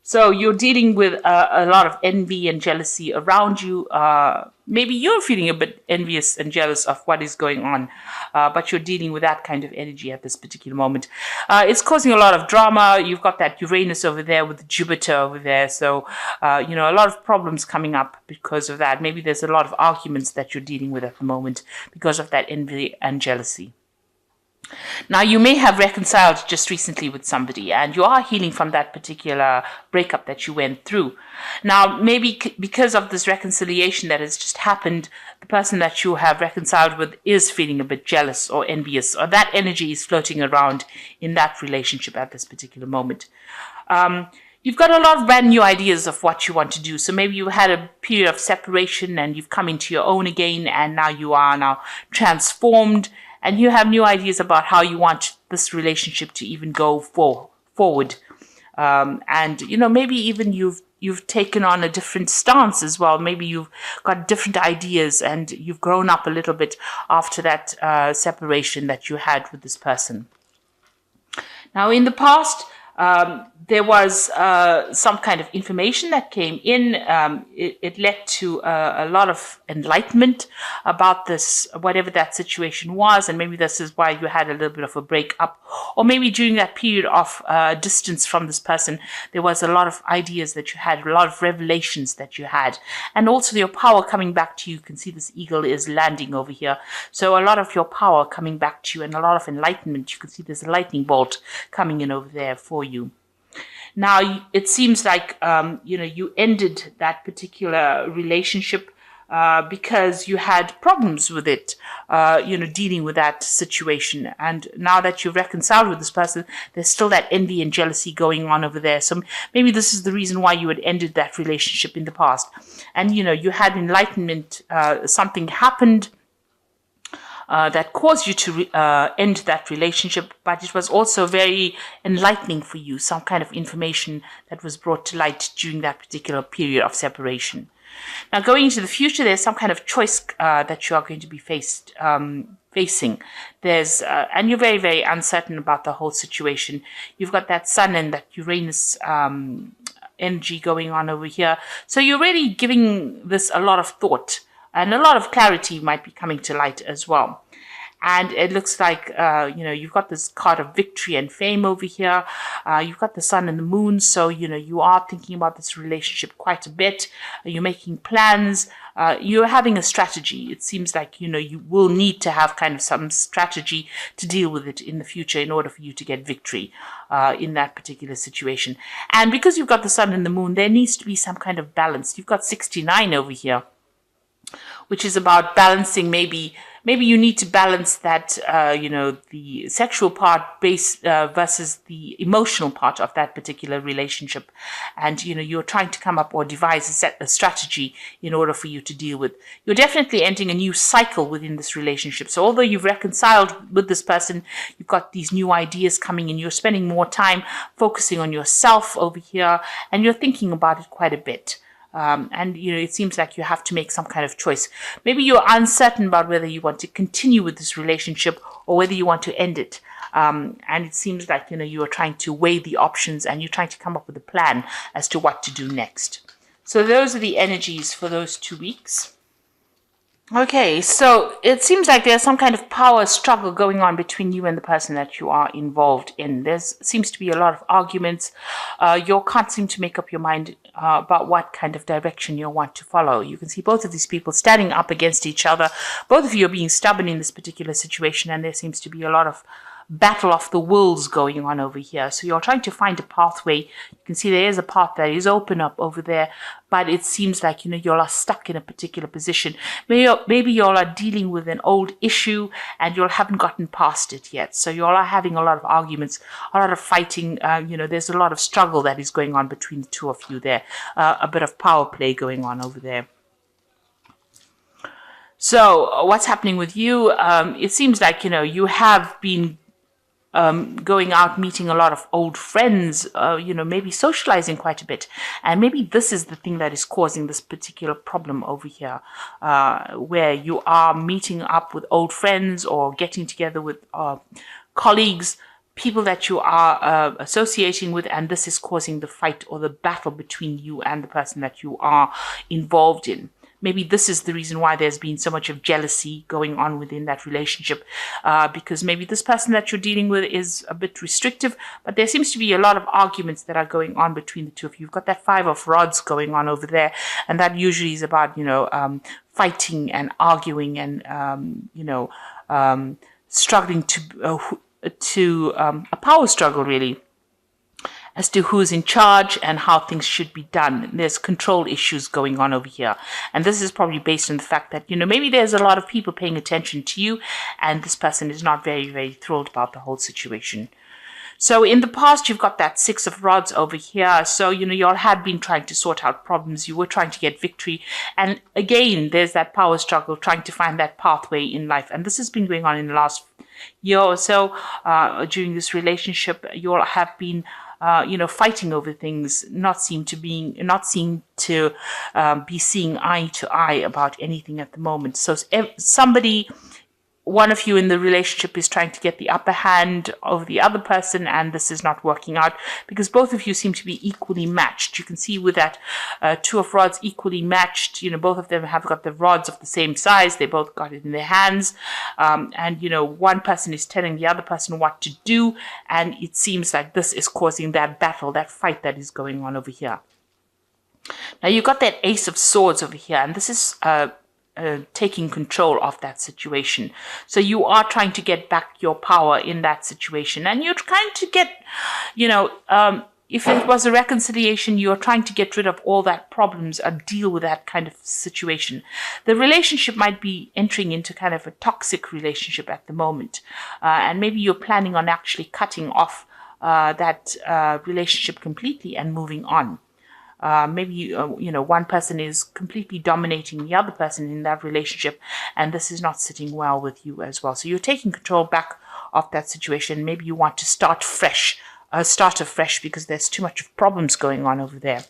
So you're dealing with a lot of envy and jealousy around you. Maybe you're feeling a bit envious and jealous of what is going on, but you're dealing with that kind of energy at this particular moment. It's causing a lot of drama. You've got that Uranus over there with Jupiter over there. So, a lot of problems coming up because of that. Maybe there's a lot of arguments that you're dealing with at the moment because of that envy and jealousy. Now, you may have reconciled just recently with somebody and you are healing from that particular breakup that you went through. Now, maybe because of this reconciliation that has just happened, the person that you have reconciled with is feeling a bit jealous or envious, or that energy is floating around in that relationship at this particular moment. You've got a lot of brand new ideas of what you want to do. So maybe you had a period of separation and you've come into your own again, and now you are now transformed. And you have new ideas about how you want this relationship to even go forward. Maybe even you've taken on a different stance as well. Maybe you've got different ideas and you've grown up a little bit after that separation that you had with this person. Now, in the past, there was some kind of information that came in. It led to a lot of enlightenment about this, whatever that situation was. And maybe this is why you had a little bit of a breakup. Or maybe during that period of distance from this person, there was a lot of ideas that you had, a lot of revelations that you had. And also your power coming back to you. You can see this eagle is landing over here. So a lot of your power coming back to you and a lot of enlightenment. You can see there's a lightning bolt coming in over there for you. Now, it seems like, you ended that particular relationship because you had problems with it, dealing with that situation. And now that you've reconciled with this person, there's still that envy and jealousy going on over there. So maybe this is the reason why you had ended that relationship in the past. And, you had enlightenment, something happened that caused you to end that relationship, but it was also very enlightening for you, some kind of information that was brought to light during that particular period of separation. Now, going into the future, there's some kind of choice that you are going to be facing. And you're very, very uncertain about the whole situation. You've got that Sun and that Uranus energy going on over here. So you're really giving this a lot of thought. And a lot of clarity might be coming to light as well. And it looks like, you've got this card of victory and fame over here. You've got the sun and the moon. So, you are thinking about this relationship quite a bit. You're making plans. You're having a strategy. It seems like, you will need to have kind of some strategy to deal with it in the future in order for you to get victory in that particular situation. And because you've got the sun and the moon, there needs to be some kind of balance. You've got 69 over here, which is about balancing. Maybe you need to balance that, the sexual part versus the emotional part of that particular relationship. And, you're trying to come up or devise a strategy in order for you to deal with. You're definitely entering a new cycle within this relationship. So although you've reconciled with this person, you've got these new ideas coming in. You're spending more time focusing on yourself over here, and you're thinking about it quite a bit. It seems like you have to make some kind of choice. Maybe you're uncertain about whether you want to continue with this relationship or whether you want to end it. And it seems like, you are trying to weigh the options and you're trying to come up with a plan as to what to do next. So those are the energies for those 2 weeks. Okay, so it seems like there's some kind of power struggle going on between you and the person that you are involved in. There seems to be a lot of arguments. You can't seem to make up your mind about what kind of direction you want to follow. You can see both of these people standing up against each other. Both of you are being stubborn in this particular situation, and there seems to be a lot of battle of the wills going on over here. So you're trying to find a pathway. You can see there is a path that is open up over there, but it seems like, you all are stuck in a particular position. Maybe you all are dealing with an old issue and you haven't gotten past it yet. So you all are having a lot of arguments, a lot of fighting. There's a lot of struggle that is going on between the two of you there. A bit of power play going on over there. So what's happening with you? It seems like, you have been going out, meeting a lot of old friends, maybe socializing quite a bit. And maybe this is the thing that is causing this particular problem over here, where you are meeting up with old friends or getting together with colleagues, people that you are associating with, and this is causing the fight or the battle between you and the person that you are involved in. Maybe this is the reason why there's been so much of jealousy going on within that relationship, because maybe this person that you're dealing with is a bit restrictive, but there seems to be a lot of arguments that are going on between the two of you. You've got that Five of Rods going on over there, and that usually is about, fighting and arguing and, struggling to a power struggle, really, as to who's in charge and how things should be done. There's control issues going on over here. And this is probably based on the fact that, maybe there's a lot of people paying attention to you, and this person is not very, very thrilled about the whole situation. So in the past, you've got that Six of Rods over here. So, you all had been trying to sort out problems. You were trying to get victory. And again, there's that power struggle, trying to find that pathway in life. And this has been going on in the last year or so. During this relationship, you all have been fighting over things, not seem to be seeing eye to eye about anything at the moment. So one of you in the relationship is trying to get the upper hand over the other person, and this is not working out because both of you seem to be equally matched. You can see with that Two of Rods equally matched. Both of them have got the rods of the same size. They both got it in their hands. And one person is telling the other person what to do, and it seems like this is causing that battle, that fight that is going on over here. Now you've got that Ace of Swords over here, and this is taking control of that situation. So you are trying to get back your power in that situation, and you're trying to get, if it was a reconciliation, you're trying to get rid of all that problems and deal with that kind of situation. The relationship might be entering into kind of a toxic relationship at the moment, and maybe you're planning on actually cutting off that relationship completely and moving on. Maybe one person is completely dominating the other person in that relationship, and this is not sitting well with you as well. So you're taking control back of that situation. Maybe you want to start afresh because there's too much of problems going on over there.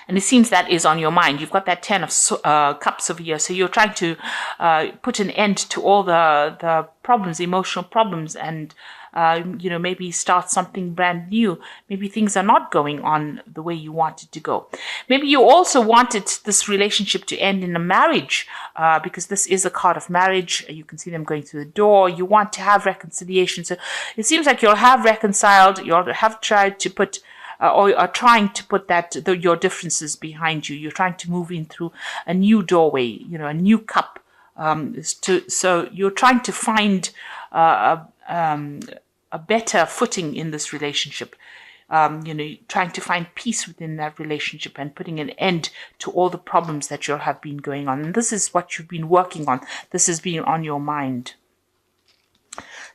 And it seems that is on your mind. You've got that Ten of Cups over here. So you're trying to put an end to all the problems, emotional problems, and maybe start something brand new. Maybe things are not going on the way you wanted to go. Maybe you also wanted this relationship to end in a marriage, because this is a card of marriage. You can see them going through the door. You want to have reconciliation. So it seems like you'll have reconciled. You'll have tried to put or are trying to put your differences behind you. You're trying to move in through a new doorway, a new cup. So you're trying to find a better footing in this relationship. Trying to find peace within that relationship and putting an end to all the problems that you have been going on. And this is what you've been working on. This has been on your mind.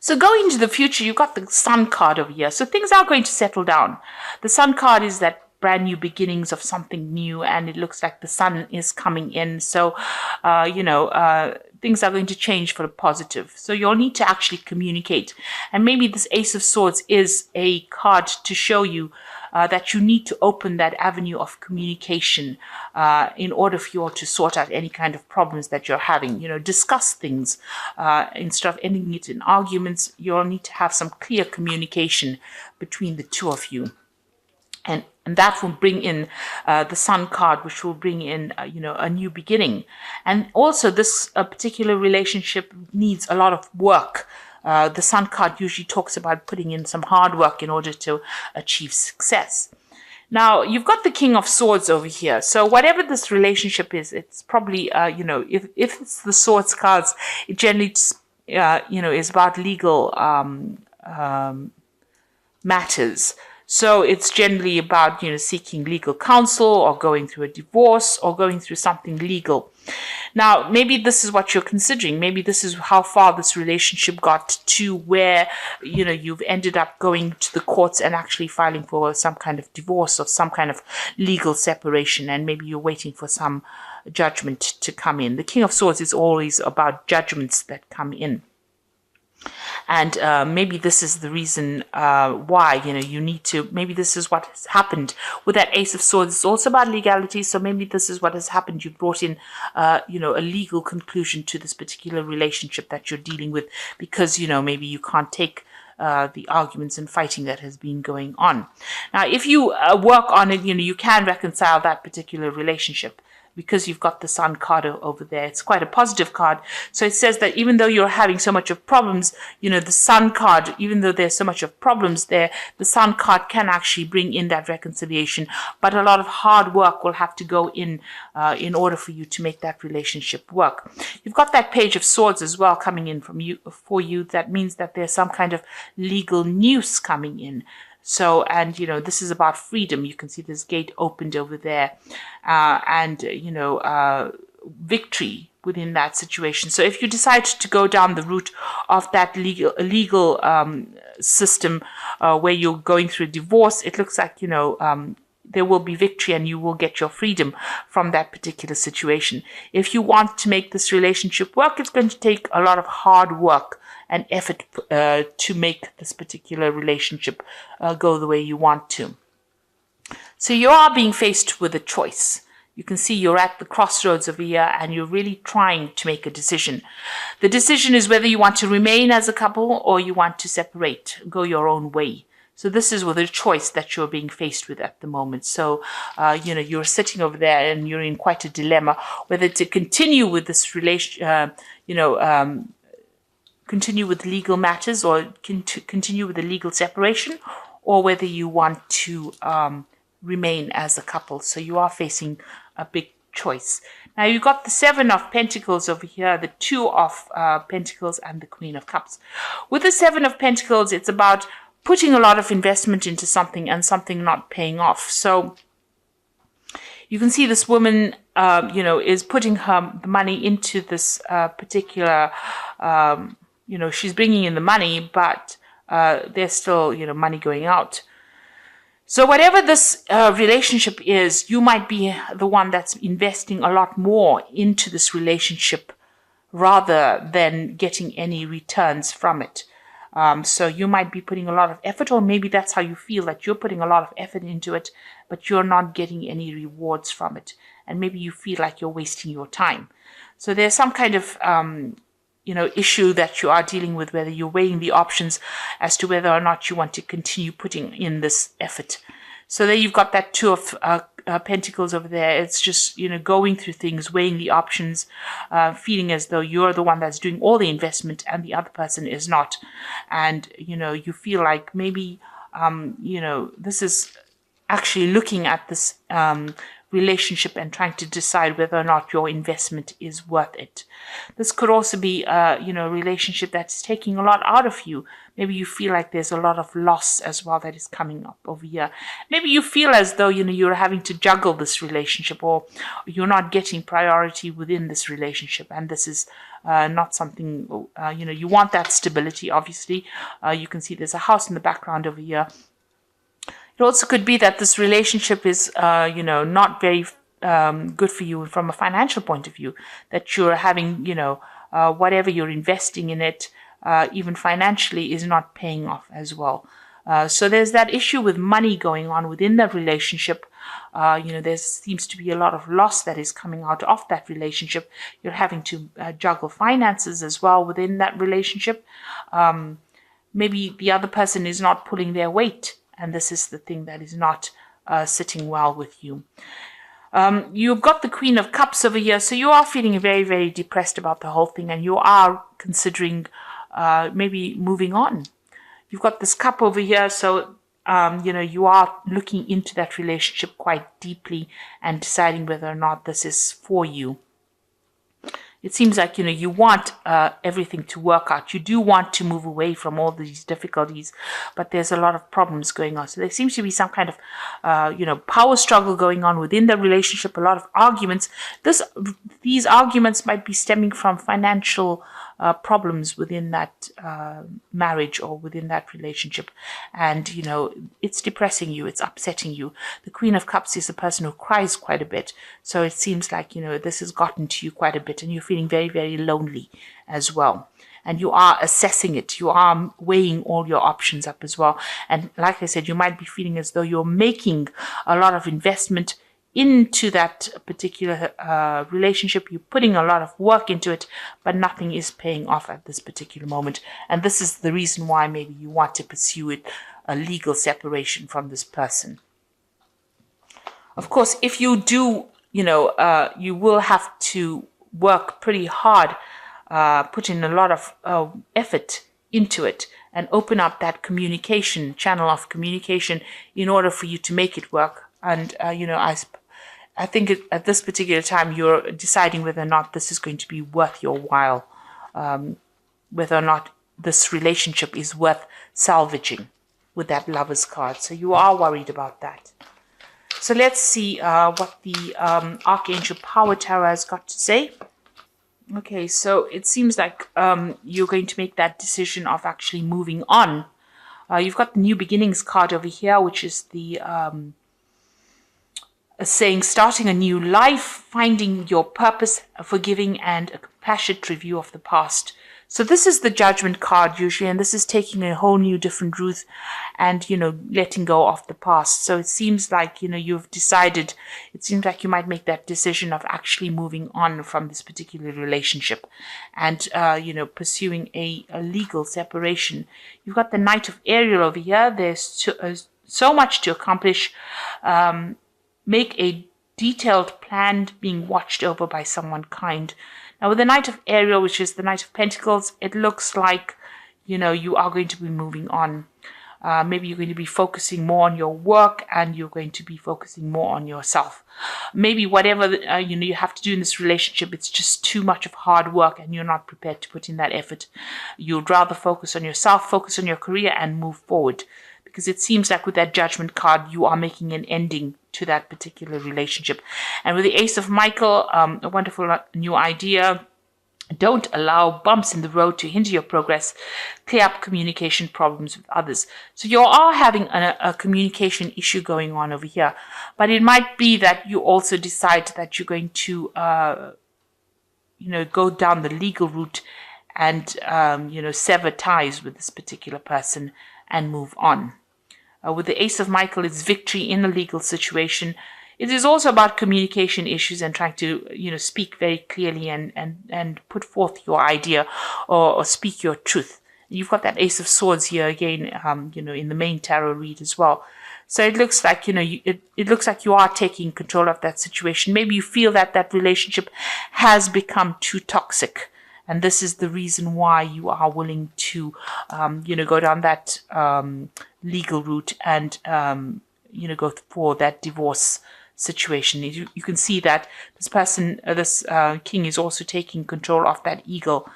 So going into the future, you've got the Sun card over here. So things are going to settle down. The Sun card is that brand new beginnings of something new, and it looks like the sun is coming in. So, things are going to change for the positive. So you'll need to actually communicate. And maybe this Ace of Swords is a card to show you that you need to open that avenue of communication in order for you to sort out any kind of problems that you're having. Discuss things instead of ending it in arguments. You'll need to have some clear communication between the two of you. And that will bring in the Sun card, which will bring in, a new beginning. And also this particular relationship needs a lot of work. The Sun card usually talks about putting in some hard work in order to achieve success. Now, you've got the King of Swords over here. So whatever this relationship is, it's probably, if it's the Swords cards, it generally, is about legal matters. So it's generally about, seeking legal counsel or going through a divorce or going through something legal. Now, maybe this is what you're considering. Maybe this is how far this relationship got to where, you've ended up going to the courts and actually filing for some kind of divorce or some kind of legal separation. And maybe you're waiting for some judgment to come in. The King of Swords is always about judgments that come in. And maybe this is the reason why, you need to, maybe this is what has happened with that Ace of Swords. It's also about legality. So maybe this is what has happened. You brought in, a legal conclusion to this particular relationship that you're dealing with because, maybe you can't take the arguments and fighting that has been going on. Now, if you work on it, you can reconcile that particular relationship, because you've got the Sun card over there. It's quite a positive card. So it says that even though you're having so much of problems, the Sun card, even though there's so much of problems there, the Sun card can actually bring in that reconciliation. But a lot of hard work will have to go in order for you to make that relationship work. You've got that Page of Swords as well coming in for you. That means that there's some kind of legal news coming in. So, and, this is about freedom. You can see this gate opened over there, and, victory within that situation. So if you decide to go down the route of that legal system where you're going through divorce, it looks like, there will be victory and you will get your freedom from that particular situation. If you want to make this relationship work, it's going to take a lot of hard work and effort to make this particular relationship go the way you want to. So you are being faced with a choice. You can see you're at the crossroads over here and you're really trying to make a decision. The decision is whether you want to remain as a couple or you want to separate, go your own way. So this is with a choice that you're being faced with at the moment. So, you're sitting over there and you're in quite a dilemma whether to continue with this relation, continue with legal matters or continue with the legal separation, or whether you want to remain as a couple. So you are facing a big choice. Now you've got the Seven of Pentacles over here, the Two of Pentacles, and the Queen of Cups. With the Seven of Pentacles, it's about putting a lot of investment into something and something not paying off. So you can see this woman, is putting her money into this particular, she's bringing in the money, but there's still, money going out. So whatever this relationship is, you might be the one that's investing a lot more into this relationship rather than getting any returns from it. So you might be putting a lot of effort, or maybe that's how you feel, that you're putting a lot of effort into it, but you're not getting any rewards from it. And maybe you feel like you're wasting your time. So there's some kind of, issue that you are dealing with, whether you're weighing the options as to whether or not you want to continue putting in this effort. So there you've got that Two of Pentacles over there. It's just, going through things, weighing the options, feeling as though you're the one that's doing all the investment and the other person is not. And, you feel like maybe, this is actually looking at this relationship and trying to decide whether or not your investment is worth it. This could also be, a relationship that's taking a lot out of you. Maybe you feel like there's a lot of loss as well that is coming up over here. Maybe you feel as though, you're having to juggle this relationship, or you're not getting priority within this relationship. And this is not something, you want that stability, obviously. You can see there's a house in the background over here. It also could be that this relationship is, not very good for you from a financial point of view, that you're having, whatever you're investing in it, even financially, is not paying off as well. So there's that issue with money going on within that relationship. There seems to be a lot of loss that is coming out of that relationship. You're having to juggle finances as well within that relationship. Maybe the other person is not pulling their weight, and this is the thing that is not sitting well with you. You've got the Queen of Cups over here, so you are feeling very, very depressed about the whole thing, and you are considering maybe moving on. You've got this cup over here, so you are looking into that relationship quite deeply and deciding whether or not this is for you. It seems like, you want everything to work out. You do want to move away from all these difficulties, but there's a lot of problems going on. So there seems to be some kind of, power struggle going on within the relationship, a lot of arguments. These arguments might be stemming from financial problems within that marriage or within that relationship. And, it's depressing you. It's upsetting you. The Queen of Cups is a person who cries quite a bit. So it seems like, this has gotten to you quite a bit, and you're feeling very, very lonely as well. And you are assessing it. You are weighing all your options up as well. And like I said, you might be feeling as though you're making a lot of investment into that particular relationship. You're putting a lot of work into it, but nothing is paying off at this particular moment. And this is the reason why maybe you want to pursue it, a legal separation from this person. Of course, if you do, you will have to work pretty hard, put in a lot of effort into it, and open up that communication channel of communication in order for you to make it work. And I think at this particular time you're deciding whether or not this is going to be worth your while, whether or not this relationship is worth salvaging with that Lover's card. So you are worried about that. So let's see what the Archangel Power Tarot has got to say. Okay, so it seems like you're going to make that decision of actually moving on. You've got the New Beginnings card over here, which is the saying starting a new life, finding your purpose, forgiving, and a compassionate review of the past. So this is the Judgment card usually, and this is taking a whole new different route and, letting go of the past. So it seems like, you've decided, it seems like you might make that decision of actually moving on from this particular relationship and, pursuing a legal separation. You've got the Knight of Ariel over here. There's so much to accomplish. Make a detailed plan being watched over by someone kind. Now, with the Knight of Ariel, which is the Knight of Pentacles, it looks like, you are going to be moving on. Maybe you're going to be focusing more on your work and you're going to be focusing more on yourself. Maybe whatever, you have to do in this relationship, it's just too much of hard work and you're not prepared to put in that effort. You'd rather focus on yourself, focus on your career and move forward. Because it seems like with that Judgment card, you are making an ending to that particular relationship. And with the Ace of Michael, a wonderful new idea. Don't allow bumps in the road to hinder your progress. Clear up communication problems with others. So you are having a communication issue going on over here. But it might be that you also decide that you're going to, go down the legal route and, sever ties with this particular person and move on. With the Ace of Michael, it's victory in a legal situation. It is also about communication issues and trying to, speak very clearly and put forth your idea or speak your truth. You've got that Ace of Swords here again, in the main tarot read as well. So it looks like, it looks like you are taking control of that situation. Maybe you feel that that relationship has become too toxic. And this is the reason why you are willing to, go down that legal route and, go for that divorce situation. You can see that this person, this king is also taking control of that eagle.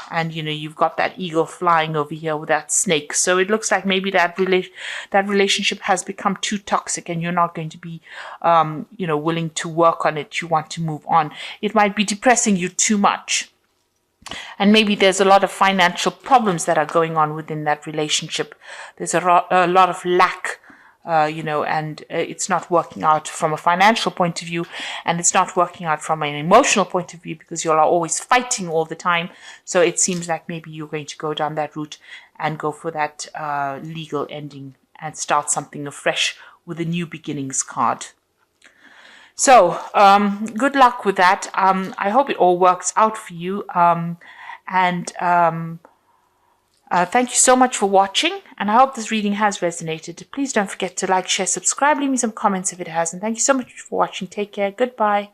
And, you've got that eagle flying over here with that snake. So it looks like maybe that relationship has become too toxic and you're not going to be, willing to work on it. You want to move on. It might be depressing you too much. And maybe there's a lot of financial problems that are going on within that relationship. There's a lot of lack, and it's not working out from a financial point of view, and it's not working out from an emotional point of view because you're always fighting all the time. So it seems like maybe you're going to go down that route and go for that legal ending and start something afresh with a New Beginnings card. So, good luck with that. I hope it all works out for you. Thank you so much for watching. And I hope this reading has resonated. Please don't forget to like, share, subscribe, leave me some comments if it has. And thank you so much for watching. Take care. Goodbye.